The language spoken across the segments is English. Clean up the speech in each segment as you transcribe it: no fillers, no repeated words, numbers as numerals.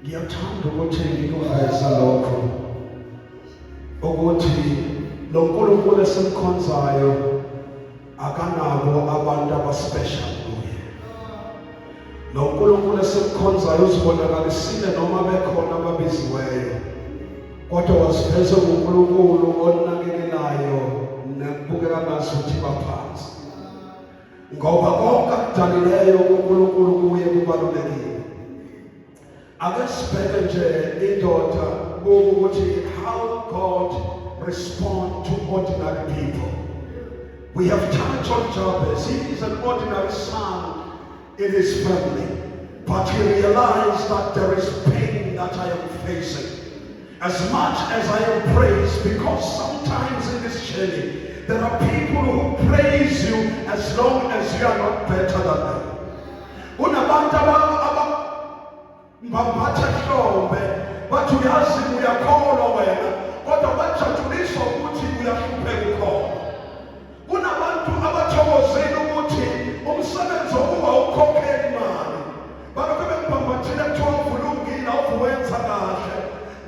Ngiyathanda ukuthi ngikuveze lokho ukuthi lo nkulunkulu esimkhonzayo akanabo abantu abaspecial kuye. Lo nkulunkulu esimkhonzayo uzibonakalisile noma bekhona ababiziweyo, kodwa wasiveza uNkulunkulu onakekelayo nekubukeka ngazuthi baphansi, ngoba konke akudalileyo kuNkulunkulu kuye kubalulekile. Ake sibheke nje indoda ukuthi how God responds to ordinary people. We have touched on Jabez. He is an ordinary son in his family, but he realized that there is pain that I am facing. As much as I am praised, because sometimes in this journey there are people who praise you as long as you are not better than them. Mbaphatha hlombe bathi uyazi uyakholwa wena, kodwa bajatulisa ukuthi uyahlupheka ukhona. Kunabantu abathokozile ukuthi umsebenzi wokuba ukhokhela imali balokhu bembambathile kuthiwa uvulungile awuwenza kahle,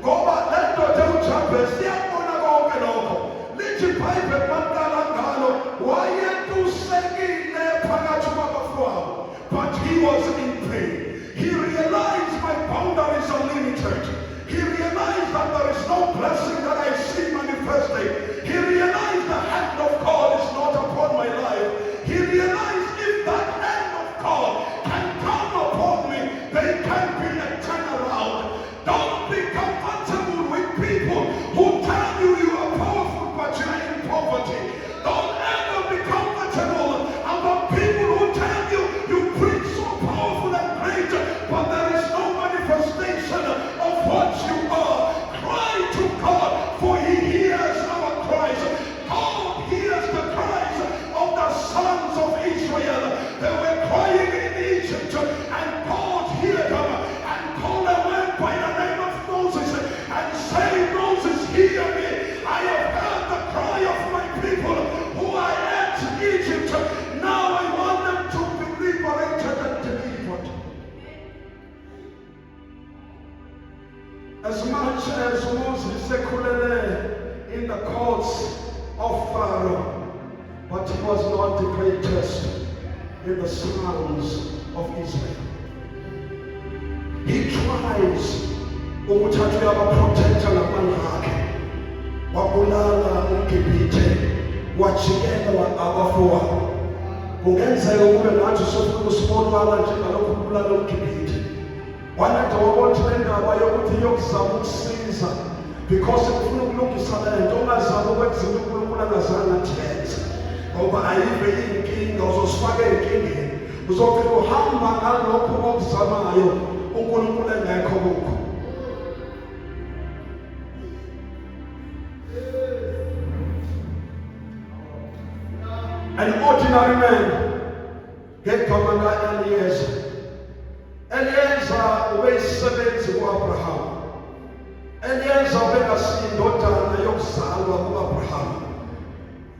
ngoba le ndoda uJabez iyabona konke lokho. Lithi iBhayibheli maqala ngalo wayetusekile phakathi kwabafowabo, but he was in pain. He realized my boundaries are limited. He realized that there is no blessing that I see manifesting. He realized the hand of God is not upon my life. He realized if that hand of God can come upon me, there can be a turnaround. Don't be comfortable with people who tell you you are powerful but you are in poverty. Don't ever be comfortable about people who tell you you preach so powerful and great, but there is no manifestation of what you are. Cry to God, for he hears our cries. God hears the cries of the sons of Israel. They were crying in Egypt, and God heard them and called a man by the name of Moses and said, Moses, hear me. I have heard the cry of my people who are at Egypt. Now I want them to be liberated and delivered. As much as Moses sekulele in the courts of Pharaoh, but he was not the greatest in the sons of Israel. He tries ukuthi uyabaprotecta ngamandla akhe, wabulala uGibhithe, wajikela abafowabo. Kungenzeka kube ngathi sofuna usibonakala njengalokhu kubulala uGibhithe. Wanade wabothi le ndaba yokuthi yokuzama ukusiza, because ufuna ukulungisa le nto, ungazama ukwenza into uNkulunkulu angazange athenze, ngoba ayive inkinga uzosifaka enkingeni. Uzofika uhamba ngalokho okuzamayo uNkulunkulu engekho kukho. An ordinary man ngegama lika-Eliezer. Eliezer ubeyisebenzi ku-Abraham. Eliezer ubengasiyindodana yokuzalwa ku-Abraham.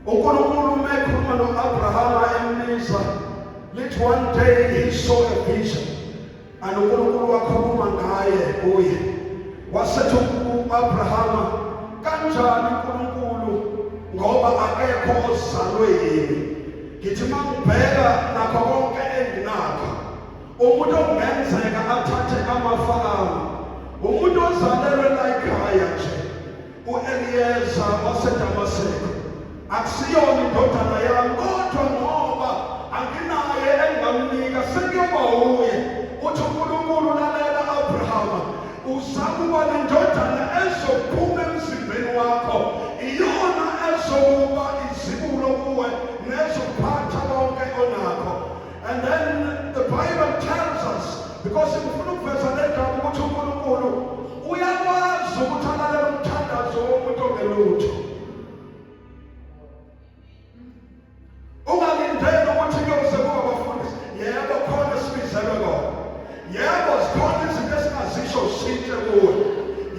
uNkulunkulu mekhuluma no-Abraham embiza, lithi one day he saw a vision, and uNkulunkulu wakhuluma ngaye kuye. Wasethi u-Abraham, kanjani uNkulunkulu ngoba akekho ozalwe yini? Ngithi mangibheka nakho konke enginakho, umuntu ongenzeka athathe amafa ami, umuntu ozalelwe la ekhaya nje, u-Eliezer waseDamaseko, akusiyona indodana yami, kodwa ngoba anginaye engingamnika sekuyoba uye. Uthi uNkulunkulu, lalela Abrahama, uzakuba nendodana ezophuma emzimbeni wakho, iyona ezokuba izindlu Because ngifuna ukuveza legama ukuthi uNkulunkulu uyakwazi ukuthi alalela umthandazo womuntu ongelutho. Ungalindeli ukuthi kuyoze kuba abafundisi. Yebo khona sibizelwe kona. Yebo zikhona izinto esingazisho ushintshe kuwe.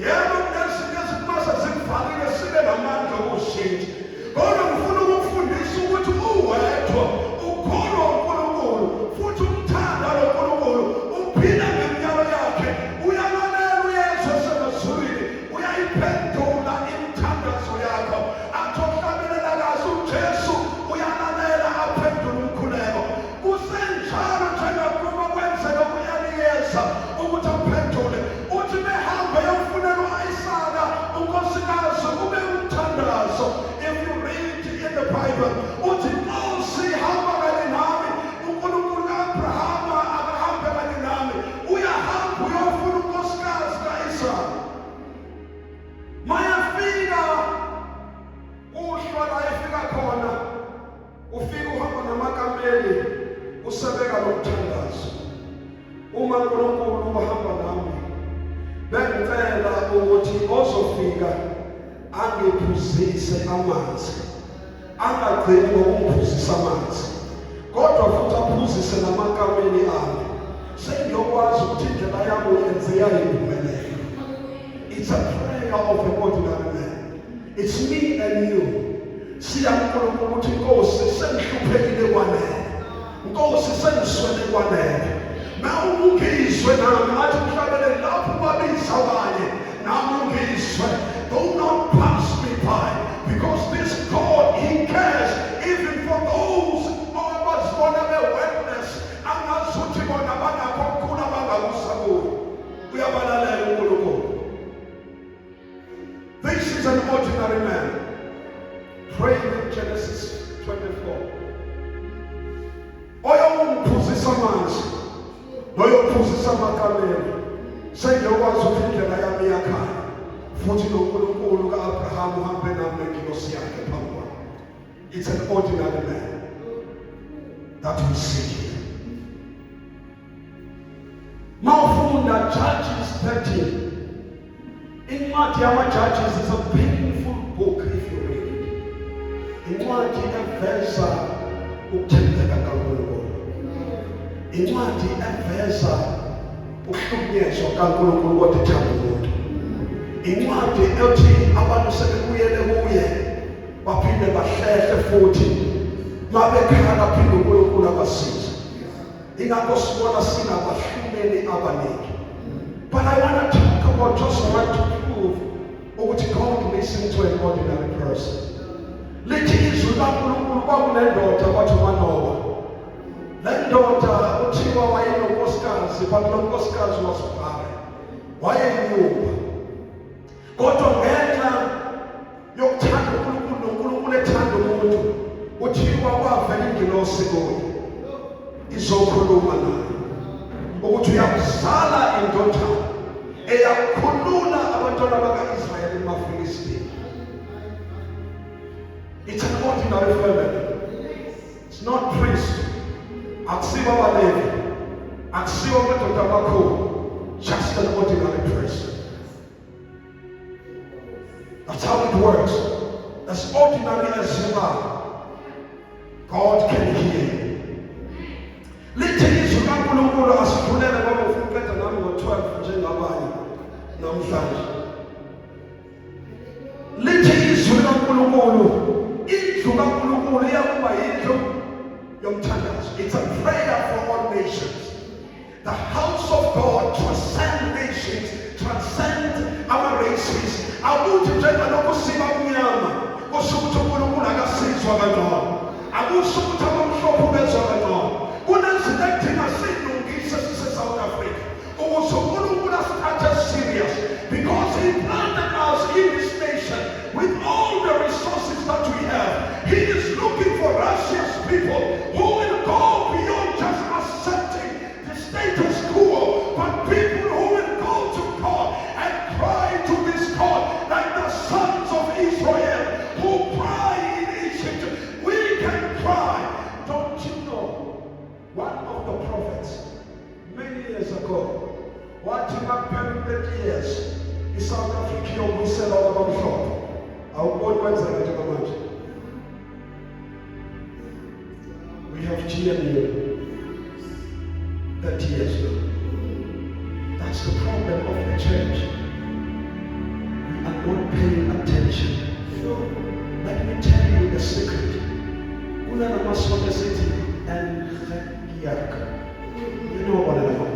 Yebo kunezinto ezimasa zikuvalile sibe namandla okushintsha. Kodwa ngifuna ukufundisa ukuthi uwedwa ukholwa uNkulunkulu futhi umthanda lo Nkulunkulu uphila ngemiyalo yakhe uyalalela uYesu esemazulwini uyayiphendula imithandazo yakho athi ohlabelela kahle uJesu uyalalela aphendule umkhuleko kusenjalo njengoba kwenzeka kuyanikeza ukuthi aphendule uthi behambe yofunela u-Isaka unkosikazi kube umthandazo. If you read in the Bible uthi Nkosi hamba kanye nami uNkulunkulu ka-Abrahama akahambe kanye nami uyahamba uyofuna unkosikazi ka-Isaka. Mayafika uhlwa la efika khona ufika uhamba namakameli usebeka lomthandazo. Uma uNkulunkulu uhamba nami bengicela ukuthi ozofika angiphuzise amanzi, angagcini ngokumphuzisa amanzi kodwa futhi aphuzise namakameli ami. Sengiyokwazi ukuthi indlela yami uyenze yayimpumelelo. It's a prayer of an ordinary man. It's me and you. Siyankulunkulu ukuthi Nkosi sengihluphekile kwanele, Nkosi sengiswele kwanele. Ungizwe nami athi mhlabele lapho babiza abanye nami ungizwe. Do not pass me by because this God, He cares even for those abazibona be-worthless angazuthi bona banakho okukhulu abangakusa kuyo. Uyabalalela uNkulunkulu. This is an ordinary man. Pray in Genesis 24. Oyomphuzisa amanzi noyophuzisa amakameli sengiyokwazi ukuthi indlela yami iyakhanya futhi noNkulunkulu ka-Abrahama uhambe nami nengilosi yakhe phambi kwami. It's an ordinary man that we see here. Mawufunda Judges 13. Incwadi yama-Judges is a painful book if you read it. Incwadi eveza ukuthembeka kaNkulunkulu. Incwadi eveza ukuhlukunyezwa kaNkulunkulu kodwa ethanda umuntu. Incwadi ethi abantu sebebuyele kuye baphinde bahlehle futhi mabekhala phinde uNkulunkulu abasize. Ingakho sibona sinabahluleli abaningi. But I want to talk about just one to prove ukuthi God listens to an ordinary person. Lithi izwi laNkulunkulu kwakunendoda kwathi uManowa. Le ndoda uthiwa wayenonkosikazi but lo nkosikazi was barren. Wayeyinyumba. Kodwa ngenxa yokuthanda uNkulunkulu noNkulunkulu ethanda umuntu uthiwa kwavela ingilosi kuye izokhuluma naye ukuthi uyakuzala indodana eyakhulula abantwana baka-Israyeli emaFilistini. It's an ordinary family. It's not priest. Akusibo abaLevi. Akusibo amadoda amakhulu. Just an ordinary person. That's how it works. As ordinary as you are, God can hear you. Lithi izwi kaNkulunkulu asivulele ngoba ufuna ukhetha nami ngo-12 njengabanye namhlanje. Lithi izwi kaNkulunkulu, indlu kaNkulunkulu iyakuba yindlu yomthandazo. It's a prayer for all nations. The house of God transcends nations, transcends our races. Akuthi njengalokhu siba kumnyama kusho ukuthi uNkulunkulu akasizwa kangcono. Akusho ukuthi abamhlophe bezwa kangcono. Kunezinto ekudinga silungise sise-South Africa ukuze uNkulunkulu asithathe serious because He planted us in this nation with all the resources that we have. He is looking for righteous people who will go beyond just accepting the status quo, but people who will go to God and cry to this God like the sons of Israel who cry in Egypt. We can cry. Don't you know? One of the prophets many years ago 30 years ago. That's the problem of the church. We are not paying attention. Let me tell you the secret. You know what I know?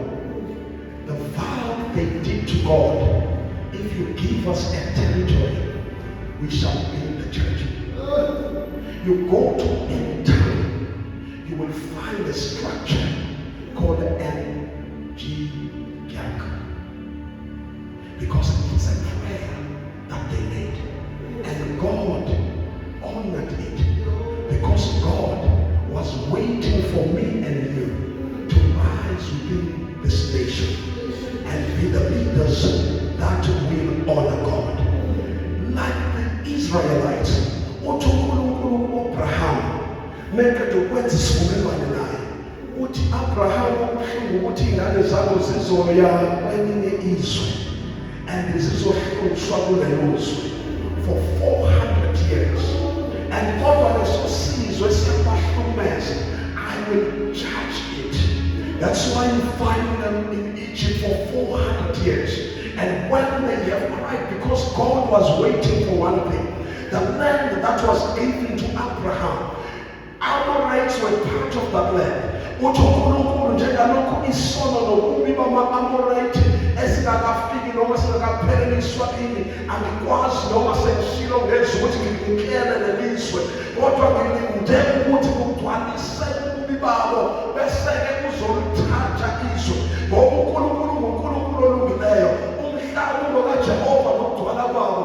The vow they did to God, if you give us a territory, we shall build the church. You go to any town, you will find a structure called the NG Gyak. Because it's a prayer that they made. And God honored it. Because God was waiting for me and you to rise within this nation and be the leaders that will honor God. Like the Israelites, Abraham, make it to wet sivumelwano naye. Uthi Abraham ubuhlungu ukuthi ingane zakho zizoya kwelinye izwe and zizohlushwa kulelo zwe for 400 years. And kodwa leso sizwe siyabahlumeza. I will judge it. That's why you find them in Egypt for 400 years. And when they have cried, because God was waiting for one thing, the land that was given to Abraham, Amorites were part of that land. uNkulunkulu njengalokho isono nobubi bama-Amorite esingakafiki noma singakapheleliswa ini, angikwazi noma sengishilo ngezwi ukuthi ngilinikele lelizwe, kodwa ngilinde ukuthi kugcwaliseke ububi babo bese-ke uzolithatha izwe. Ngoba uNkulunkulu nguNkulunkulu olungileyo, umhlabulo kaJehova nokugcwala kwabo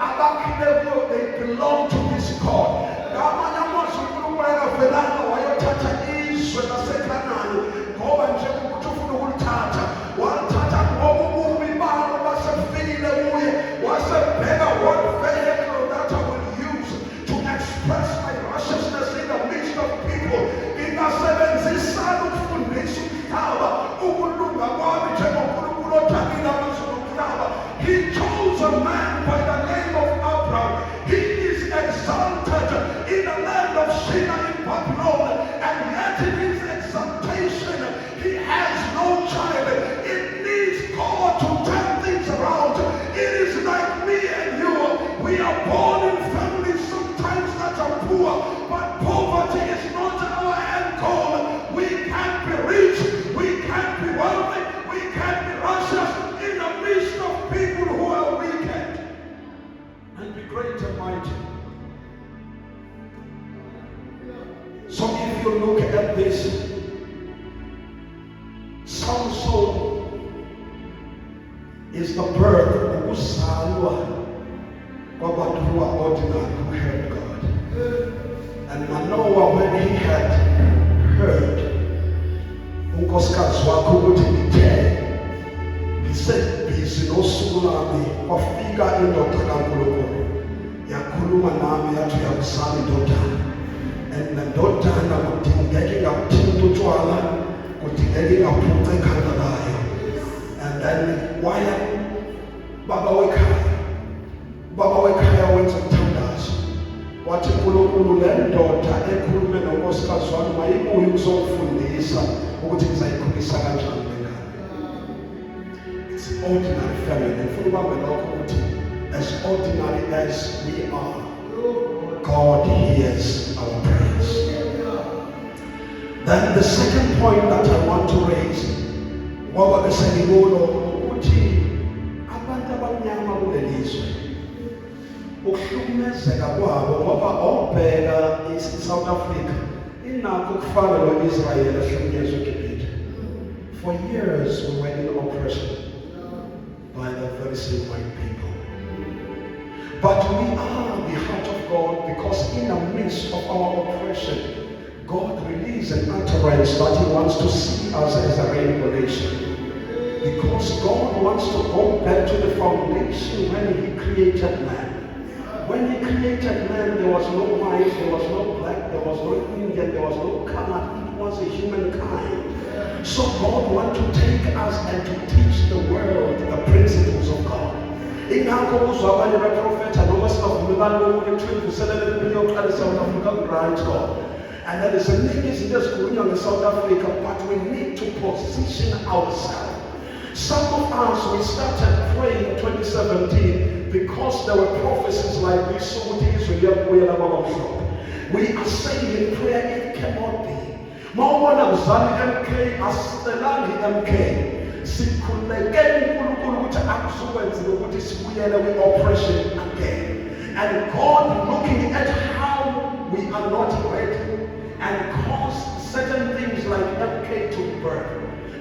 abakhile kuyo, they belong to this God. Ngamanye amazwi uNkulunkulu akavelanga wayothatha izwe laseKhanani ngoba nje ukuthi ufuna ukulithatha, walithatha ngoba ububi balo basefikile kuye, wasebheka what vehicle that I will use to express my righteousness in the midst of people. Ngingasebenzisana ukufundisa umhlaba ukulunga kwami njengoNkulunkulu odalile amazulu nomhlaba. He chose a man by the name of Abraham. He is exalted in the land of Shinar in Babylon, and yet in his exaltation he has no child. It needs God to turn things around. It is like me and you. We are born in families sometimes that are poor, but poverty is not our end goal. We can't be rich, we can't be wealthy, we can't be righteous in the midst of people who are wicked, and be great and mighty. So if you look at this, Samson is the birth of Usalwa, kwabantu who are ordinary, who heard God. And Manoah, when he had heard unkosikazi wakhe ukuthi ngithe ngisebhizi nosuku lami, kwafika indoda kaNkulunkulu yakhuluma nami yathi uyakuzala indodana, and lendodana kudingeka ingabuthinta utshwala, kudingeka ingaphuca ekhanda layo. And then waya baba wekhaya wenza umthandazo, wathi uNkulunkulu le ndoda ekhulume nonkosikazi wami mayibuye ukuzofundisa ukuthi ngizayikhulisa kanjani le ngane. It's ordinary family. Mfuna ubambe lokho ukuthi as ordinary as we are, God hears our prayers. Then the second point that I want to raise, ngoba bese ngikulo ukuthi abantu abamnyama kulelizwe ukuhlukumezeka kwabo, ngoba obheka South Africa inakho kufana no-Israel ehlukunyezwe eGibhithe. For years we were in oppression by the very same white people. But we are the heart of God, because in the midst of our oppression, God released an utterance that He wants to see us as a rainbow nation. Because God wants to go back to the foundation when He created man. When He created man, there was no white, there was no black, there was no Indian, there was no color. It was a humankind. So God wants to take us and to teach the world the principles of God. Ingakho uzwa abanye beprofetha noma singavumelani ukuthi kuvuselele impilo yokuqala eSouth Africa, right God. And there is a need in South Africa, but we need to position ourselves. Some of us, we started praying in 2017 because there were prophecies like this. We are saying in prayer, it cannot be. Mawana mzali MK, asitelani MK. Sikulekeni kulukulu ukuthi akusukwenzile ukuthi sibuyele oppression again. And God looking at how we are not ready and cause certain things like MK to burn,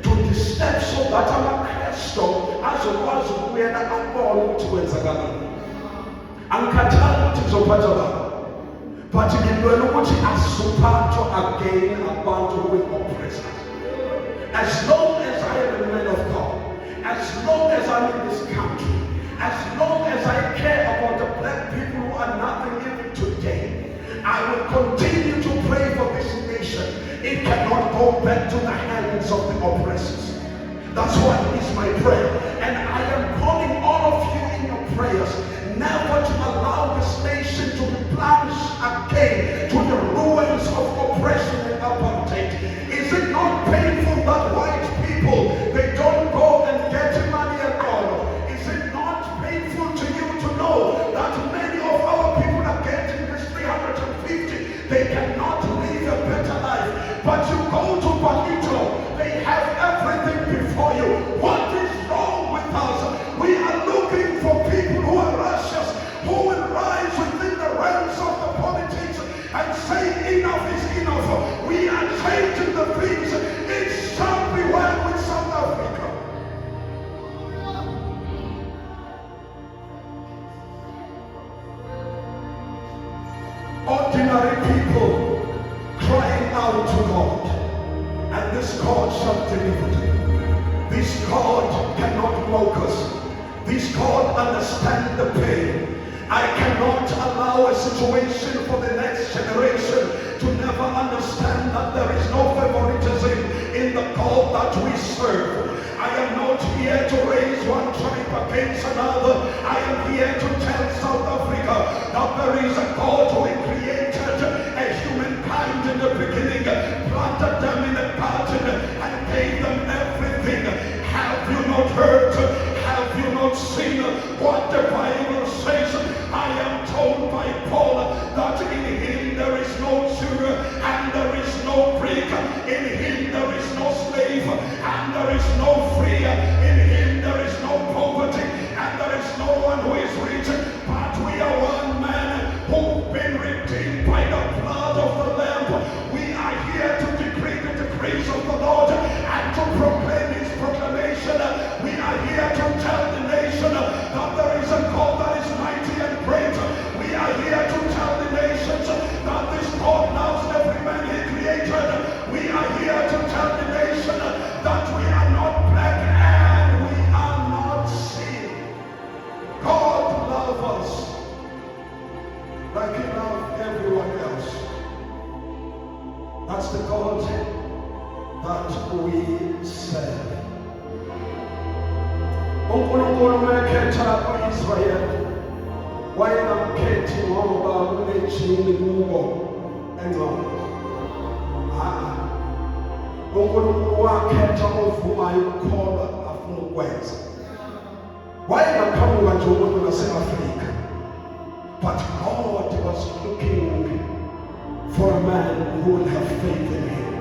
to disturb, so that our Kristo azokwazi ukuyena abone ukuthi kwenzakalani. Angikhathali ukuthi kuzophatha bani, but ngilwela ukuthi asiphathwe again abantu with oppressors. As long as I am a man of God, as long as I'm in this country, as long as I care about the black people who are nothing even today, I will continue to pray for this nation. It cannot go back to the hands of the oppressors. That's what is my prayer. And I am calling all of you in your prayers never to allow this nation to be plunged again to the ruins of oppression and apartheid. Is it not painful that white people, they don't go and get money at all? Is it not painful to you to know that many of our people are getting this 350? They cannot live a better life. But you go to Palito, they have everything before you. What is wrong with us? We are looking for people who are righteous, who will rise within the realms of the politics and say enough is enough. We are changing the things. It shall be well with South Africa. Ordinary people crying out to God, and this God shall deliver them. This God cannot mock us. This God understands the pain. I cannot allow a situation for the next generation to never understand that there is no favoritism in the God that we serve. I am not here to raise one tribe against another. I am here to tell South Africa that there is a God who created a humankind in the beginning, planted them in a garden and gave them everything. Have you not heard? Have you not seen what the Bible says? I am told by Paul that in him there is no Jew and there is no Greek. In him there is no slave and there is no free. In him there is no poverty and there is no one who is rich. But we are one man who've been redeemed by the blood of the Lamb. We are here to decree the decrees of the Lord and to proclaim his proclamation. We are here to tell the nation that there is a God that is mighty and great. We are here to tell the nations that this God loves every man he created. We are here to tell the nation that we are not black and we are not sin. God loves us like he loves everyone else. That's the God that we serve. uNkulunkulu mekhetha u-Israyeli wayengamkhethi ngoba kunejini kubo engcono. uNkulunkulu wakhetha ovumayo ukukholwa afuna ukwenza. Wayengaqhamuka nje umuntu wase-Afrika, but God was looking for a man who would have faith in him.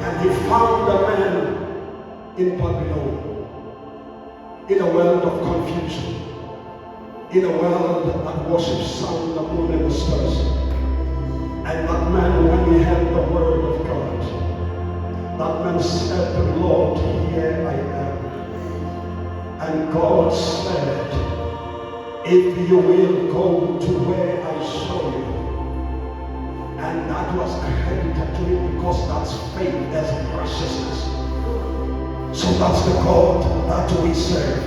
And he found a man in Babylon, in a world of confusion, in a world that worships sun, the moon, and the stars. And that man, when he heard the word of God, that man said, Lord, here I am. And God said, if you will go to where I show you. And that was credited to him because that's faith, that's righteousness. So that's the God that we serve.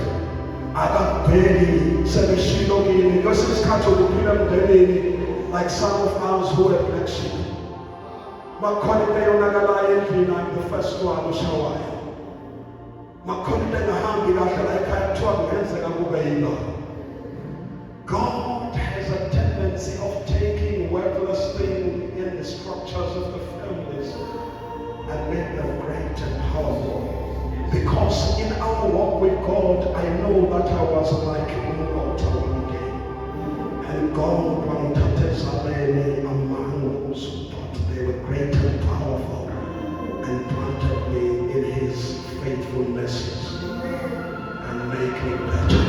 Akabheki sebeshilokile kwesinye isikhathi ukuphila emndenini like some of us who are black sheep. Makhona into eyonakalayo endlini, I'm the first one oshawayo. Makhona into engahambi kahle la ekhaya kuthiwa kungenzeka kube yilona. God has a tendency of taking worthless things in the structures of the families and make them great and powerful. Because in our walk with God, I know that I was like water one day. And God wanted Zabele among those who thought they were great and powerful and planted me in his faithful message and make me better.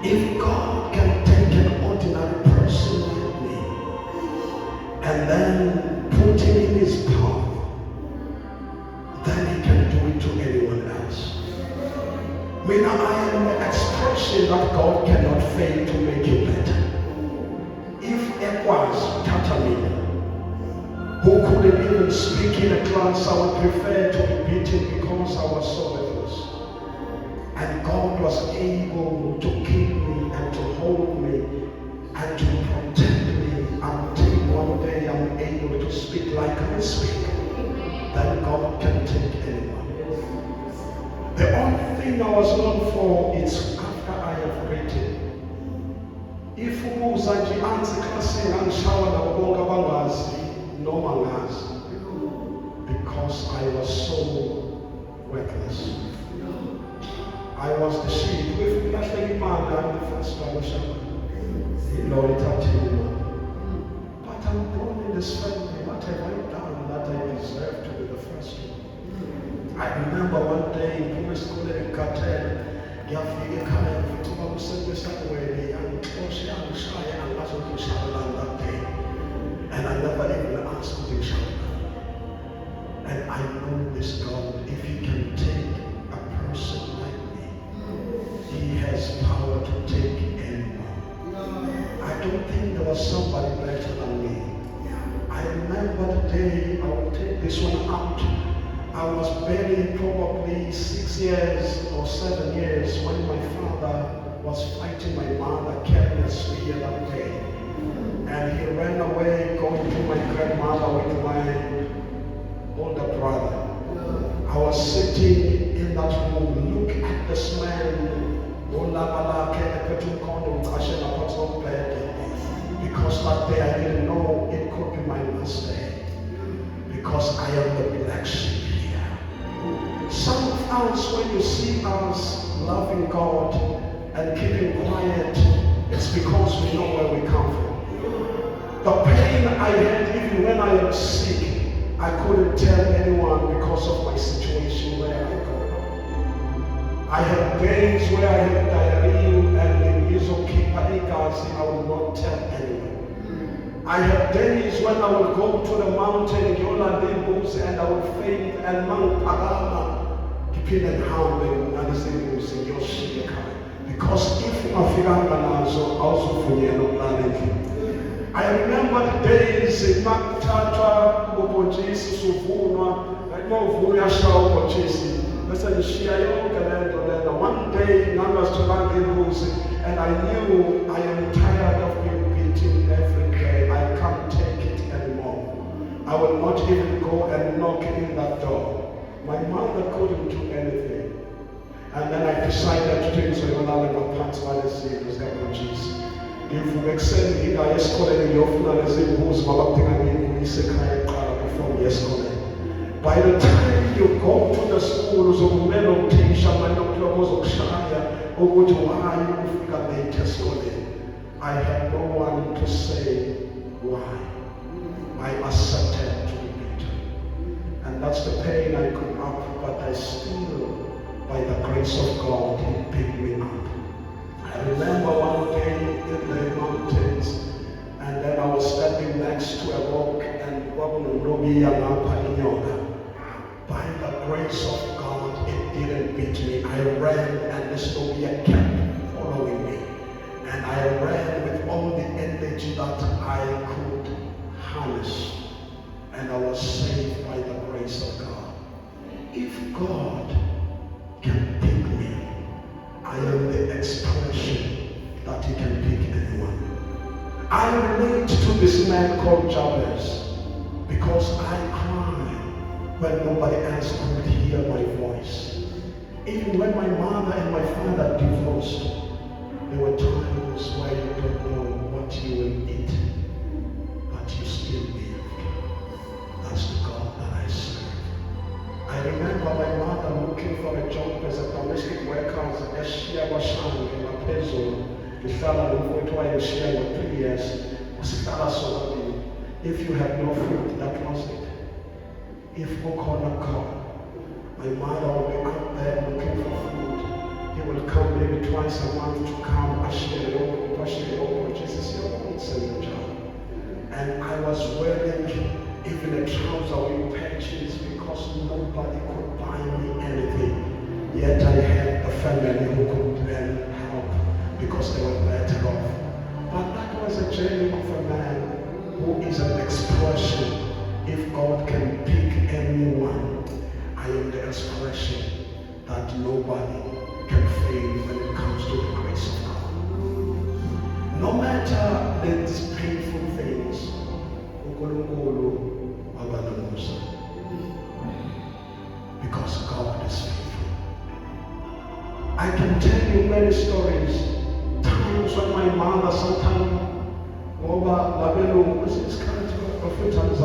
If God can take an ordinary person like me and then put him in his path, then he can do it to anyone else. I mean, I am an expression that God cannot fail to make you better. If it was Tatamina, who couldn't even speak in a class, I would prefer to be beaten because I was so worthless. And God was able to keep me and to hold me and to protect me until one day I'm able to speak like I speak. Then God can take anyone. The only thing I was known for is after I have written. If ubuzaji anzi klasi anshawa na ubonga bangazi no mangazi, because I was so worthless. I was the sheep with nothing man and the first one Lord, but I'm born in this family. What have I done that I deserve to be the first one? I remember one day in primary school in Katel, Yafika Kaya, Vituba Musanga Way, and Toshi and Shaya and Lazo to Shabalan that day. And I never even asked to do Shabalan. And I know this God, if he can take a person like me, he has power to take anyone. I don't think there was somebody better than me. I remember the day, I will take this one out. I was barely probably 6 years or 7 years when my father was fighting my mother, carrying a spear that day. And he ran away, going to my grandmother with my older brother. I was sitting in that room, look at this man, because that day I didn't know it could be my last day. Because I am the black sheep here. Some of us, when you see us loving God and keeping quiet, it's because we know where we come from. The pain I had even when I am sick, I couldn't tell anyone because of my situation where I go. I had days where I had diarrhea and in Izokipa Igazi, I would not tell anyone. I had days when I would go to the mountain in Yolandibus and I would faint and Mount Pagama, depending how many Nadizimbus in Yoshika. Because if Afiranganazo also for the I remember the days in Makatata, Bobojis, Suvuna, and Movuya Shao Bochisi. One day, none was to and I knew I am tired of being beaten every day. I can't take it anymore. I will not even go and knock in that door. My mother couldn't do anything. And then I decided to take so you know my pants by the sea, was that what Jesus. If you extend it, I escorted the often as it was my before yesterday. By the time you go to the schools of Melo Tisha, my doctor was of Shaya, or to why you got the testimony, I had no one to say why. I accepted to be beaten. And that's the pain I could up, but I still, by the grace of God, he picked me up. I remember one day in the mountains, and then I was standing next to a rock, and by the grace of God, it didn't beat me. I ran, and this Nobia kept following me. And I ran with all the energy that I could harness. And I was saved by the grace of God. If God can pick me, I am the expression that he can pick anyone. I relate to this man called Jabez because I cried when nobody else could hear my voice. Even when my mother and my father divorced, there were times where you don't know what you will eat, but you still live. for a job as a domestic worker, eshiya abashayeli ngaphezulu, ngihlala nomfowethu wayeshiya for 3 years, sihlala sobabili. If you have no food, that was it. If ukhona khona, my mother will be out there looking for food. He will come maybe twice a month to come, ashiya Jesus, you're not saying a job. And I was wearing even a trouser with patches because nobody could buy me anything. Yet I had a family who could then help because they were better off. But that was a journey of a man who is an expression. If God can pick anyone, I am the expression that nobody can fail when it comes to the grace of God. No matter these painful things, because God is faithful. I can tell you many stories. Times when my mother sometimes this kind of times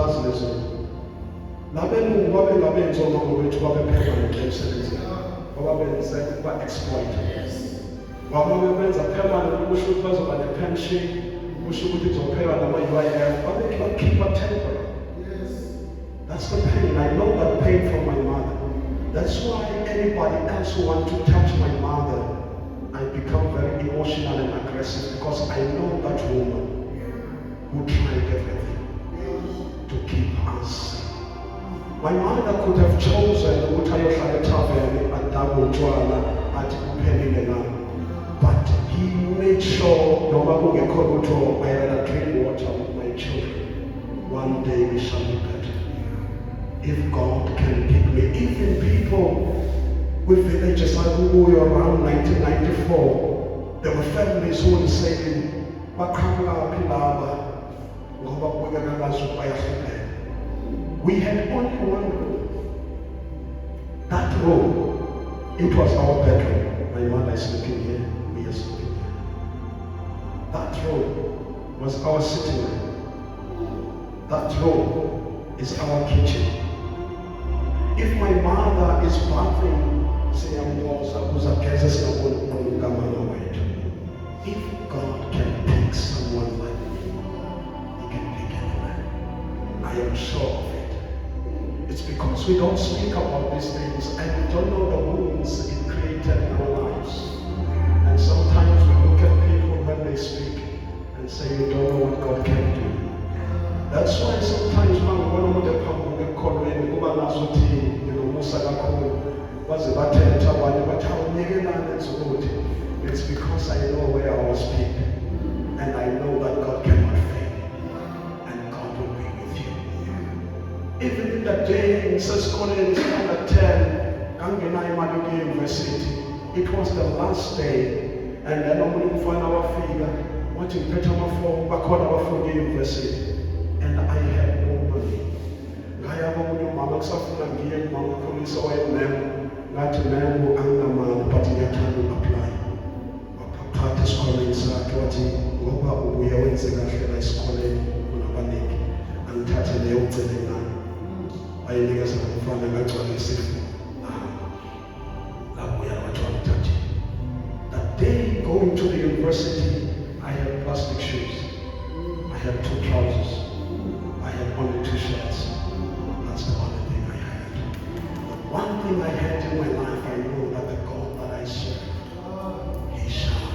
that's the pain. I know that pain from my mother. That's why anybody else who wants to touch my mother, I become very emotional and aggressive because I know that woman who tried everything to keep us safe. My mother could have chosen but he made sure no matter I had a drink water with my children. One day we shall be better. If God can pick me, even people with villages like Uguyo around 1994, there were families who were saying, we had only one room. That room, it was our bedroom. My mother is sleeping here, we are sleeping here. That room was our sitting room. That room is our kitchen. If my mother is bathing, if God can pick someone like me, He can pick anyone. I am sure of it. It's because we don't speak about these things and we don't know the wounds it created in our lives. And sometimes we look at people when they speak and say, you don't know what God can do. That's why sometimes it's because I know where I was picked and I know that God cannot fail and God will be with you. Even in the day in Sescone standard 10, University, it was the last day and then I'm going to find our figure what in Petamafo, Bakoda University. And I had no money. I have only Mama Safuna Gian, Mama Police oil man, not a man who underman, but yet I will apply. Papa is calling Saturday, Goba, we are in Zegashela is calling Unabanik, and Tata the old Zelina. I think as a family, I told you, that we are not trying to touch. That day going to the university, I had plastic shoes. I had 2 trousers. I had only 2 shirts. That's the only thing I had. The one thing I had in my life, I know that the God that I serve, He shall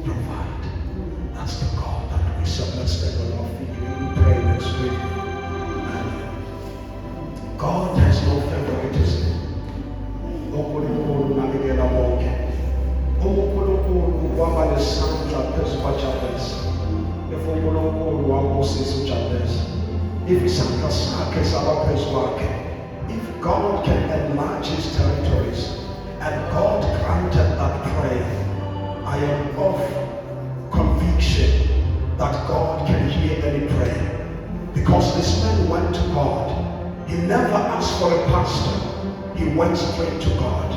provide. That's the God that we serve. Let's take on our feet. We will pray next week. And God has no favoritism. Nobody will navigate along. Nobody will walk the sound of this watchers. If God can enlarge His territories and God granted that prayer, I am of conviction that God can hear any prayer. Because this man went to God. He never asked for a pastor. He went straight to God.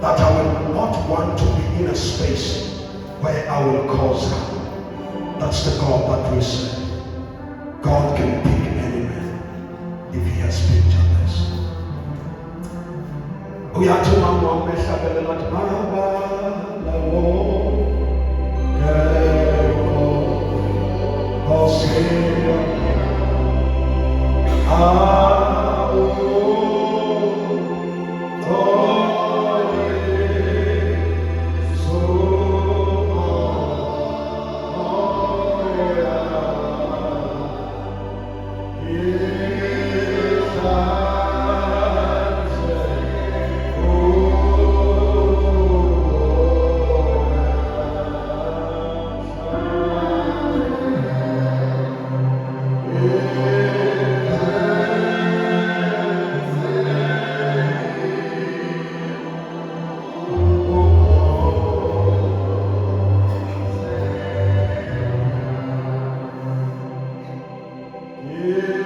That I will not want to be in a space where I will cause harm. That's the God that we serve. God can pick any man if He has picked others. uyatuma ngombe hlabelela ukuthi baba lawo Osea Yeah.